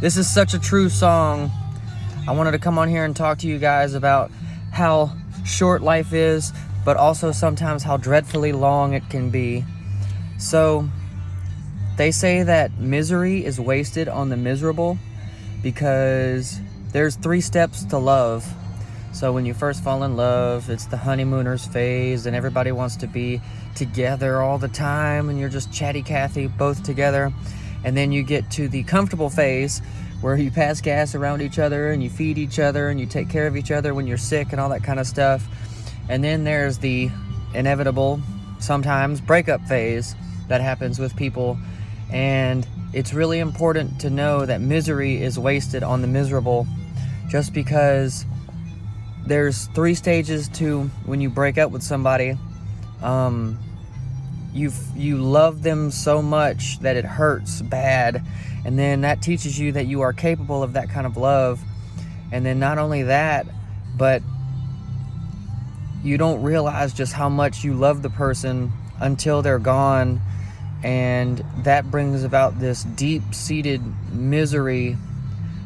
This is such a true song. I wanted to come on here and talk to you guys about how short life is, but also sometimes how dreadfully long it can be. So, they say that misery is wasted on the miserable because there's 3 steps to love. So when you first fall in love, it's the honeymooners phase and everybody wants to be together all the time and you're just chatty Cathy both together. And then you get to the comfortable phase where you pass gas around each other and you feed each other and you take care of each other when you're sick and all that kind of stuff. And then there's the inevitable, sometimes, breakup phase that happens with people. And it's really important to know that misery is wasted on the miserable, just because there's 3 stages to when you break up with somebody. You love them so much that it hurts bad, and then that teaches you that you are capable of that kind of love. And then not only that, but you don't realize just how much you love the person until they're gone, and that brings about this deep-seated misery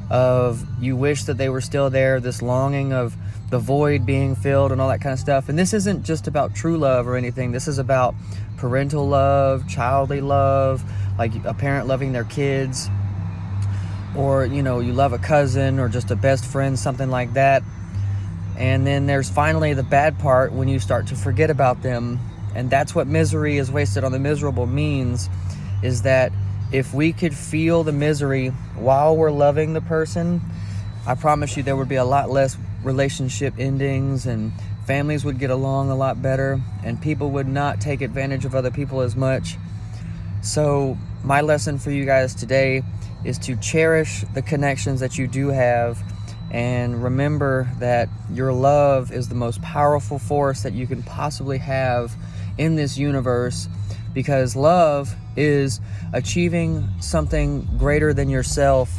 of you wish that they were still there, this longing of the void being filled and all that kind of stuff. And this isn't just about true love or anything. This is about parental love, childly love, like a parent loving their kids, or you love a cousin or just a best friend, something like that. And then there's finally the bad part when you start to forget about them. And that's what misery is wasted on the miserable means, is that if we could feel the misery while we're loving the person, I promise you there would be a lot less relationship endings, and families would get along a lot better, and people would not take advantage of other people as much. So my lesson for you guys today is to cherish the connections that you do have, and remember that your love is the most powerful force that you can possibly have in this universe, because love is achieving something greater than yourself.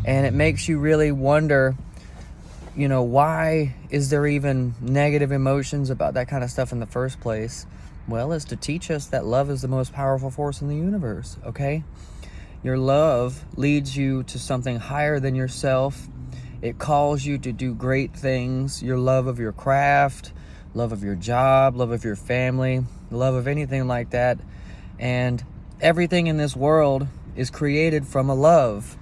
And it makes you really wonder, why is there even negative emotions about that kind of stuff in the first place? Well, it's to teach us that love is the most powerful force in the universe, okay? Your love leads you to something higher than yourself. It calls you to do great things. Your love of your craft, love of your job, love of your family, love of anything like that. And everything in this world is created from a love.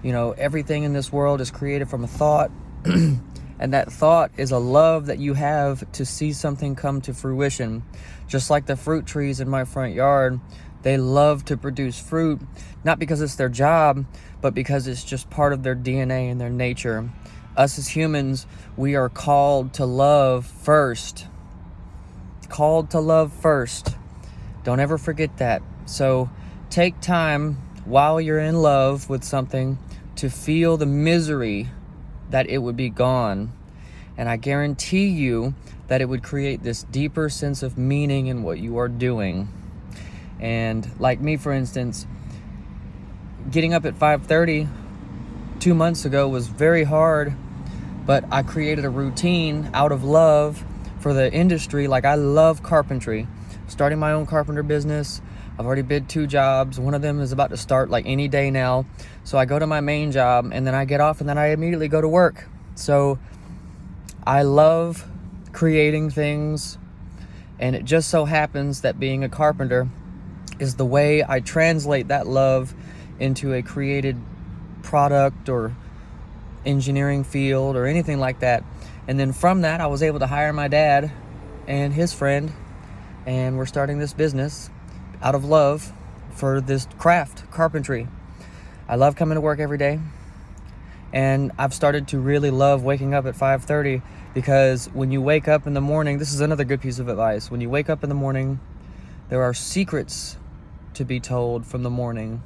Everything in this world is created from a thought. And that thought is a love that you have to see something come to fruition. Just like the fruit trees in my front yard, they love to produce fruit, not because it's their job, but because it's just part of their DNA and their nature. Us as humans, we are called to love first. Called to love first. Don't ever forget that. So take time while you're in love with something to feel the misery that it would be gone. And I guarantee you that it would create this deeper sense of meaning in what you are doing. And like me, for instance, getting up at 5:30 2 months ago was very hard, but I created a routine out of love for the industry. Like, I love carpentry. Starting my own carpenter business. I've already bid 2 jobs. One of them is about to start like any day now. So I go to my main job and then I get off and then I immediately go to work. So I love creating things, and it just so happens that being a carpenter is the way I translate that love into a created product or engineering field or anything like that. And then from that, I was able to hire my dad and his friend, and we're starting this business out of love for this craft, carpentry. I love coming to work every day, and I've started to really love waking up at 5:30, because when you wake up in the morning, this is another good piece of advice. When you wake up in the morning, there are secrets to be told from the morning.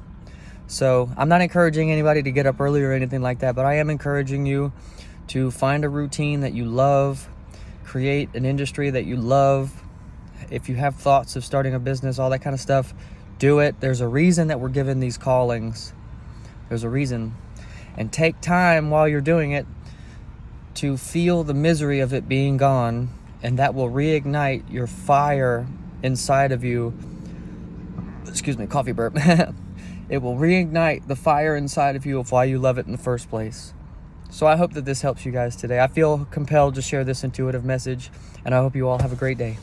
So I'm not encouraging anybody to get up early or anything like that, but I am encouraging you to find a routine that you love, create an industry that you love. If you have thoughts of starting a business, all that kind of stuff, do it. There's a reason that we're given these callings. There's a reason. And take time while you're doing it to feel the misery of it being gone, and that will reignite your fire inside of you. Excuse me, coffee burp. it will reignite the fire inside of you of why you love it in the first place. So I hope that this helps you guys today. I feel compelled to share this intuitive message, and I hope you all have a great day.